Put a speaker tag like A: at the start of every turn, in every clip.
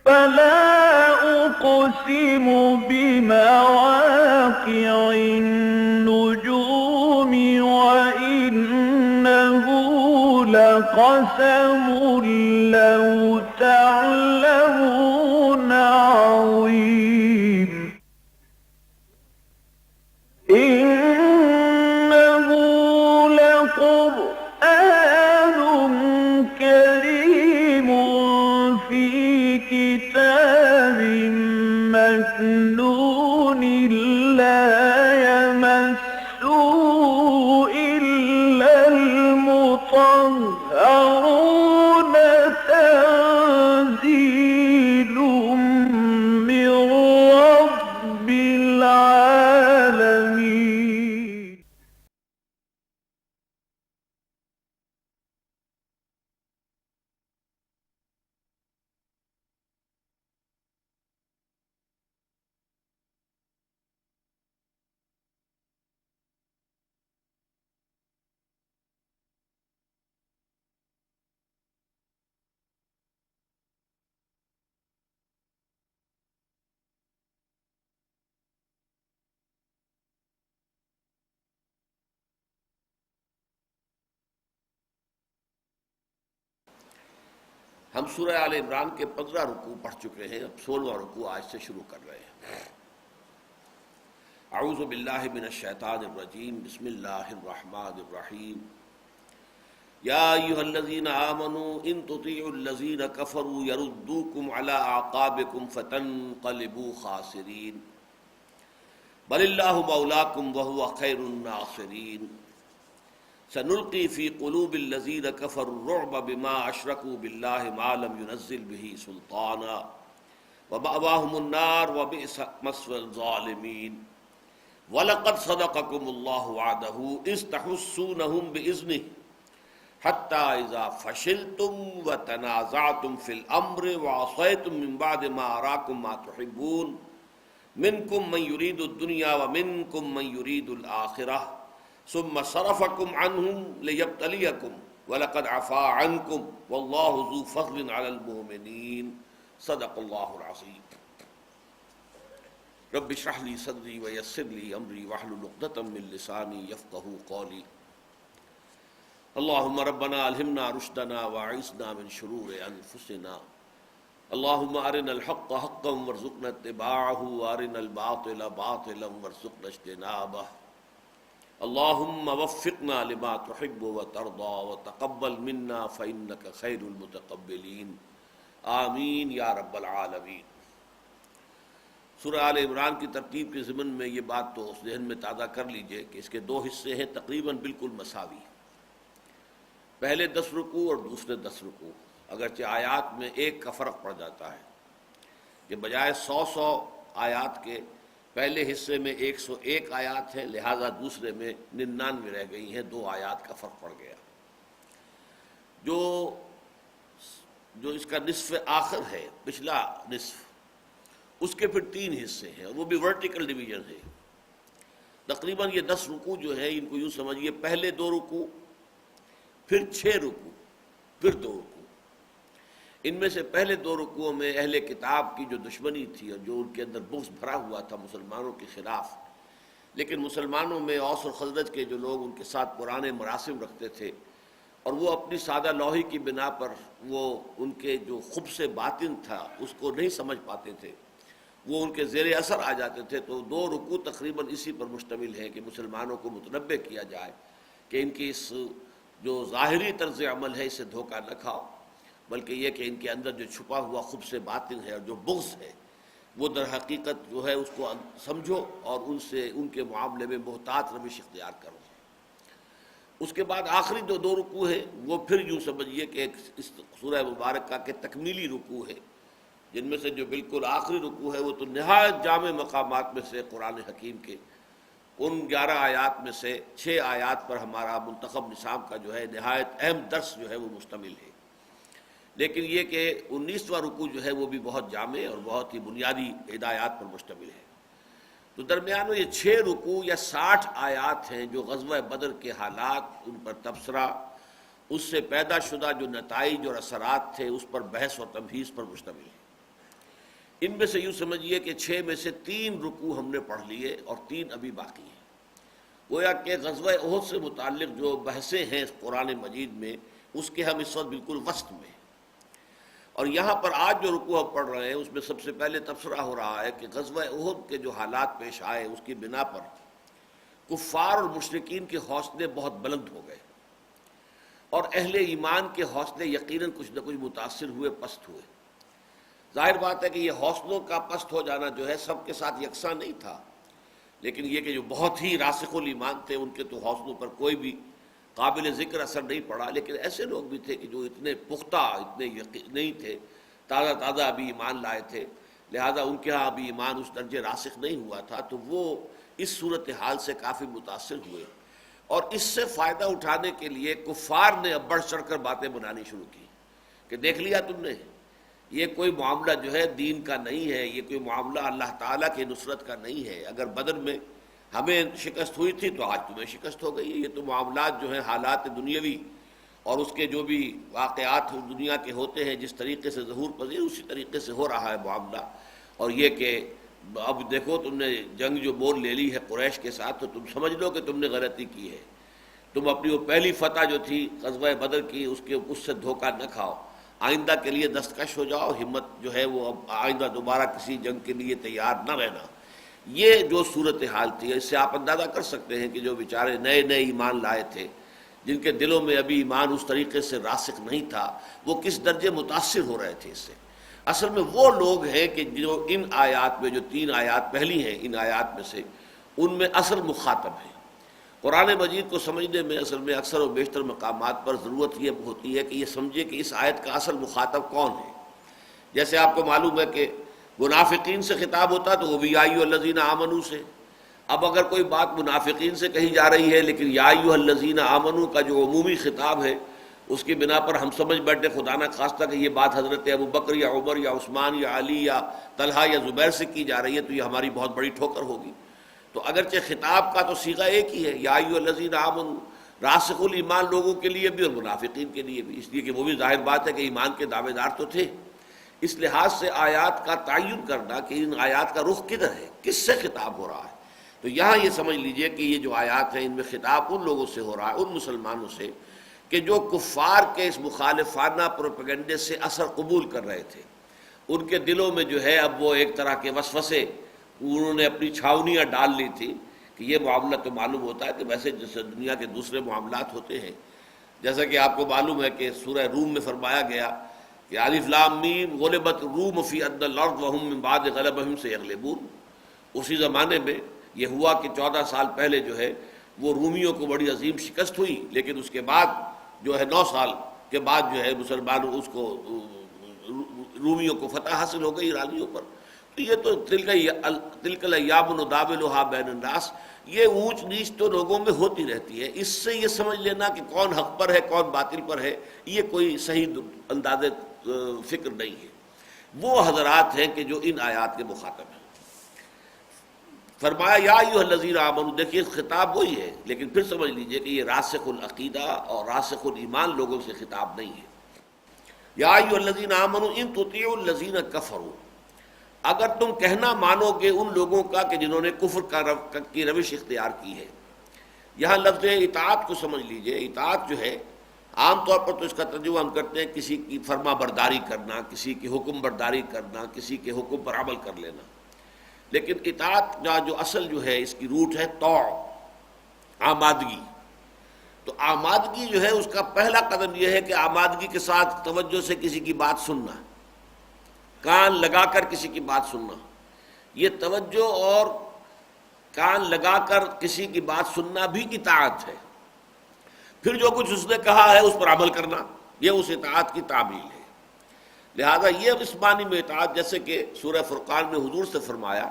A: فلا أقسم بمواقع النجوم وإنه لقسم لو تعلمون عظيم إنه لقرآن كريم في كتاب مكنون لا يمسه إلا المطهرون تنزيل من رب العالمين.
B: ہم سورہ آل عمران کے 15 رکوع پڑھ چکے ہیں، اب 16واں رکوع آج سے شروع کر رہے ہیں۔ اعوذ باللہ من الشیطان الرجیم، بسم اللہ الرحمن الرحیم۔ یا ایھا الذین آمنوا ان تطیعوا الذین کفروا یردوکم علی اعقابکم فتنقلبوا خاسرین بل اللہ مولاکم وہو خیر الناصرین۔ سنلقی فی قلوب الذین کفروا الرعب بما اشرکوا باللہ ما لم ینزل به سلطانا ومأواہم النار وبئس مثوى الظالمین۔ وَلَقَدْ صَدَقَكُمُ اللَّهُ وَعْدَهُ إِذْ تَحُسُّونَهُم بِإِذْنِهِ حَتَّى إِذَا فَشِلْتُمْ وَتَنَازَعْتُمْ فِي الْأَمْرِ وَعَصَيْتُمْ مِنْ بَعْدِ مَا أَرَاكُمْ مَا تُحِبُّونَ مِنْكُمْ مَنْ يُرِيدُ الدُّنْيَا وَمِنْكُمْ مَنْ يُرِيدُ الْآخِرَةَ ثُمَّ صَرَفَكُمْ عَنْهُمْ لِيَبْتَلِيَكُمْ وَلَقَدْ عَفَا عَنْكُمْ وَاللَّهُ ذُو فَضْلٍ عَلَى الْمُؤْمِنِينَ۔ صدق اللہ العظیم۔ رب اشرح لي صدري ويسر لي امري واحلل عقدة من لساني يفقهوا قولي۔ اللهم ربنا الهمنا رشدنا واعصمنا من شرور انفسنا، اللهم ارنا الحق حقا وارزقنا اتباعه وارنا الباطل باطلا وارزقنا اجتنابه، اللهم وفقنا لما تحب وترضى وتقبل منا فإنك خير المتقبلين، آمین یا رب العالمین۔ سورہ آل عمران کی ترتیب کے ضمن میں یہ بات تو ذہن میں تازہ کر لیجئے کہ اس کے 2 حصے ہیں تقریباً بالکل مساوی، پہلے 10 رکوع اور دوسرے 10 رکوع، اگرچہ آیات میں 1 کا فرق پڑ جاتا ہے کہ بجائے 100 آیات کے پہلے حصے میں 101 آیات ہیں، لہٰذا دوسرے میں 99 رہ گئی ہیں، 2 آیات کا فرق پڑ گیا۔ جو اس کا نصف آخر ہے، پچھلا نصف، اس کے پھر 3 حصے ہیں اور وہ بھی ورٹیکل ڈویژن ہے۔ تقریباً یہ 10 رکوع جو ہے ان کو یوں سمجھیے، پہلے 2 رکوع، پھر 6 رکوع، پھر 2 رکوع۔ ان میں سے پہلے 2 رکوعوں میں اہل کتاب کی جو دشمنی تھی اور جو ان کے اندر بغض بھرا ہوا تھا مسلمانوں کے خلاف، لیکن مسلمانوں میں اوس اور خزرج کے جو لوگ ان کے ساتھ پرانے مراسم رکھتے تھے اور وہ اپنی سادہ لوحی کی بنا پر وہ ان کے جو خبث باطن تھا اس کو نہیں سمجھ پاتے تھے، وہ ان کے زیر اثر آ جاتے تھے، تو 2 رکوع تقریباً اسی پر مشتمل ہے کہ مسلمانوں کو متنبہ کیا جائے کہ ان کی اس جو ظاہری طرز عمل ہے اسے دھوکہ نہ کھاؤ، بلکہ یہ کہ ان کے اندر جو چھپا ہوا خبث باطن ہے اور جو بغض ہے وہ در حقیقت جو ہے اس کو سمجھو اور ان سے ان کے معاملے میں محتاط روش اختیار کرو۔ اس کے بعد آخری جو 2 رکوع ہیں وہ پھر یوں سمجھیے کہ ایک اس سورہ مبارکہ کے تکمیلی رکوع ہے، جن میں سے جو بالکل آخری رکوع ہے وہ تو نہایت جامع مقامات میں سے قرآن حکیم کے ان 11 آیات میں سے 6 آیات پر ہمارا منتخب نصاب کا جو ہے نہایت اہم درس جو ہے وہ مشتمل ہے۔ لیکن یہ کہ 19واں رکوع جو ہے وہ بھی بہت جامع اور بہت ہی بنیادی ہدایات پر مشتمل ہے۔ تو درمیان میں یہ 6 رکوع یا 60 آیات ہیں جو غزوہ بدر کے حالات، ان پر تبصرہ، اس سے پیدا شدہ جو نتائج اور اثرات تھے اس پر بحث و تمہیز پر مشتمل ہے۔ ان میں سے یوں سمجھیے کہ 6 میں سے 3 رکوع ہم نے پڑھ لیے اور 3 ابھی باقی ہیں۔ گویا کہ غزوہ احد سے متعلق جو بحثیں ہیں اس قرآن مجید میں، اس کے ہم اس وقت بالکل وسط میں ہیں۔ اور یہاں پر آج جو رکوع ہم پڑھ رہے ہیں اس میں سب سے پہلے تبصرہ ہو رہا ہے کہ غزوہ احد کے جو حالات پیش آئے اس کی بنا پر کفار اور مشرکین کے حوصلے بہت بلند ہو گئے، اور اہل ایمان کے حوصلے یقیناً کچھ نہ کچھ متاثر ہوئے، پست ہوئے۔ ظاہر بات ہے کہ یہ حوصلوں کا پست ہو جانا جو ہے سب کے ساتھ یکساں نہیں تھا، لیکن یہ کہ جو بہت ہی راسخ الایمان تھے ان کے تو حوصلوں پر کوئی بھی قابل ذکر اثر نہیں پڑا، لیکن ایسے لوگ بھی تھے کہ جو اتنے پختہ، اتنے یقین نہیں تھے، تازہ ابھی ایمان لائے تھے، لہذا ان کے ہاں ابھی ایمان اس درجے راسخ نہیں ہوا تھا، تو وہ اس صورتحال سے کافی متاثر ہوئے، اور اس سے فائدہ اٹھانے کے لیے کفار نے اب بڑھ چڑھ کر باتیں بنانی شروع کی کہ دیکھ لیا تم نے، یہ کوئی معاملہ جو ہے دین کا نہیں ہے، یہ کوئی معاملہ اللہ تعالیٰ کی نصرت کا نہیں ہے۔ اگر بدر میں ہمیں شکست ہوئی تھی تو آج تمہیں شکست ہو گئی ہے۔ یہ تو معاملات جو ہیں حالات دنیاوی اور اس کے جو بھی واقعات دنیا کے ہوتے ہیں جس طریقے سے ظہور پذیر اسی طریقے سے ہو رہا ہے معاملہ، اور یہ کہ اب دیکھو تم نے جنگ جو مول لے لی ہے قریش کے ساتھ تو تم سمجھ لو کہ تم نے غلطی کی ہے، تم اپنی وہ پہلی فتح جو تھی غزوہ بدر کی اس سے دھوکہ نہ کھاؤ، آئندہ کے لیے دستکش ہو جاؤ، ہمت جو ہے وہ اب آئندہ دوبارہ کسی جنگ کے لیے تیار نہ رہنا۔ یہ جو صورتحال تھی اس سے آپ اندازہ کر سکتے ہیں کہ جو بیچارے نئے ایمان لائے تھے، جن کے دلوں میں ابھی ایمان اس طریقے سے راسخ نہیں تھا، وہ کس درجے متاثر ہو رہے تھے اس سے۔ اصل میں وہ لوگ ہیں کہ جو ان آیات میں جو 3 آیات پہلی ہیں، ان آیات میں سے ان میں اصل مخاطب ہیں۔ قرآن مجید کو سمجھنے میں اصل میں اکثر و بیشتر مقامات پر ضرورت یہ ہوتی ہے کہ یہ سمجھے کہ اس آیت کا اصل مخاطب کون ہے۔ جیسے آپ کو معلوم ہے کہ منافقین سے خطاب ہوتا تو وہ بھی یا ایھا الذین آمنوا سے، اب اگر کوئی بات منافقین سے کہی جا رہی ہے لیکن یا ایھا الذین آمنوا کا جو عمومی خطاب ہے اس کی بنا پر ہم سمجھ بیٹھے خدا نہ خواستہ کہ یہ بات حضرت ابو بکر یا عمر یا عثمان یا علی یا طلحہ یا زبیر سے کی جا رہی ہے تو یہ ہماری بہت بڑی ٹھوکر ہوگی۔ تو اگرچہ خطاب کا تو صیغہ ایک ہی ہے، یا ایھا الذین آمنوا، راسخ الایمان لوگوں کے لیے بھی اور منافقین کے لیے بھی، اس لیے کہ وہ بھی ظاہر بات ہے کہ ایمان کے دعوے دار تو تھے۔ اس لحاظ سے آیات کا تعین کرنا کہ ان آیات کا رخ کدھر ہے، کس سے خطاب ہو رہا ہے، تو یہاں یہ سمجھ لیجئے کہ یہ جو آیات ہیں ان میں خطاب ان لوگوں سے ہو رہا ہے، ان مسلمانوں سے کہ جو کفار کے اس مخالفانہ پروپیگنڈے سے اثر قبول کر رہے تھے، ان کے دلوں میں جو ہے اب وہ ایک طرح کے وسوسے، انہوں نے اپنی چھاونیاں ڈال لی تھی کہ یہ معاملہ تو معلوم ہوتا ہے کہ ویسے جیسے دنیا کے دوسرے معاملات ہوتے ہیں، جیسا کہ آپ کو معلوم ہے کہ سورہ روم میں فرمایا گیا کہ الف لام میم غلبت الروم فی ادنی الارض وهم من بعد غلبهم سیغلبون۔ اسی زمانے میں یہ ہوا کہ 14 سال پہلے جو ہے وہ رومیوں کو بڑی عظیم شکست ہوئی، لیکن اس کے بعد جو ہے 9 سال کے بعد جو ہے مسلمانوں اس کو رومیوں کو فتح حاصل ہو گئی ایرانیوں پر۔ تو یہ تو تلک الایام نداولها بین الناس، یہ اونچ نیچ تو لوگوں میں ہوتی رہتی ہے، اس سے یہ سمجھ لینا کہ کون حق پر ہے کون باطل پر ہے یہ کوئی صحیح انداز فکر نہیں ہے۔ وہ حضرات ہیں کہ جو ان آیات کے مخاطب ہیں۔ فرمایا یا ایھا الذین آمنوا، دیکھیے خطاب وہی ہے لیکن پھر سمجھ لیجئے کہ یہ راسخ العقیدہ اور راسخ الایمان لوگوں سے خطاب نہیں ہے۔ یا ایھا الذین آمنوا ان تطیعوا الذین کفروا، اگر تم کہنا مانو گے ان لوگوں کا کہ جنہوں نے کفر کی روش اختیار کی ہے۔ یہاں لفظ اطاعت کو سمجھ لیجئے، اطاعت جو ہے عام طور پر تو اس کا ترجمہ ہم کرتے ہیں کسی کی فرما برداری کرنا، کسی کی حکم برداری کرنا، کسی کے حکم پر عمل کر لینا، لیکن اطاعت کا جو اصل جو ہے اس کی روٹ ہے طوع، آمادگی۔ تو آمادگی جو ہے اس کا پہلا قدم یہ ہے کہ آمادگی کے ساتھ توجہ سے کسی کی بات سننا، کان لگا کر کسی کی بات سننا۔ یہ توجہ اور کان لگا کر کسی کی بات سننا بھی اطاعت ہے۔ پھر جو کچھ اس نے کہا ہے اس پر عمل کرنا، یہ اس اطاعت کی تعمیل ہے۔ لہذا یہ اس معنی میں اطاعت، جیسے کہ سورہ فرقان میں حضور سے فرمایا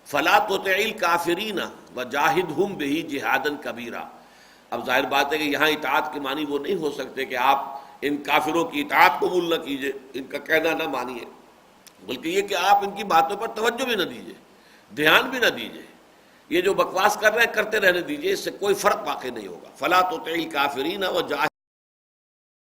B: فَلَا تُطِعِ الْكَافِرِينَ وَجَاهِدْهُمْ بِهِ جِهَادًا كَبِيرًا۔ اب ظاہر بات ہے کہ یہاں اطاعت کے معنی وہ نہیں ہو سکتے کہ آپ ان کافروں کی اطاعت قبول نہ کیجئے، ان کا کہنا نہ مانیے، بلکہ یہ کہ آپ ان کی باتوں پر توجہ بھی نہ دیجئے، دھیان بھی نہ دیجئے، یہ جو بکواس کر رہے ہیں کرتے رہنے دیجئے، اس سے کوئی فرق واقع نہیں ہوگا۔ فَلَا تُطِعِ الْكَافِرِينَ وَجَاهِدْهُمْ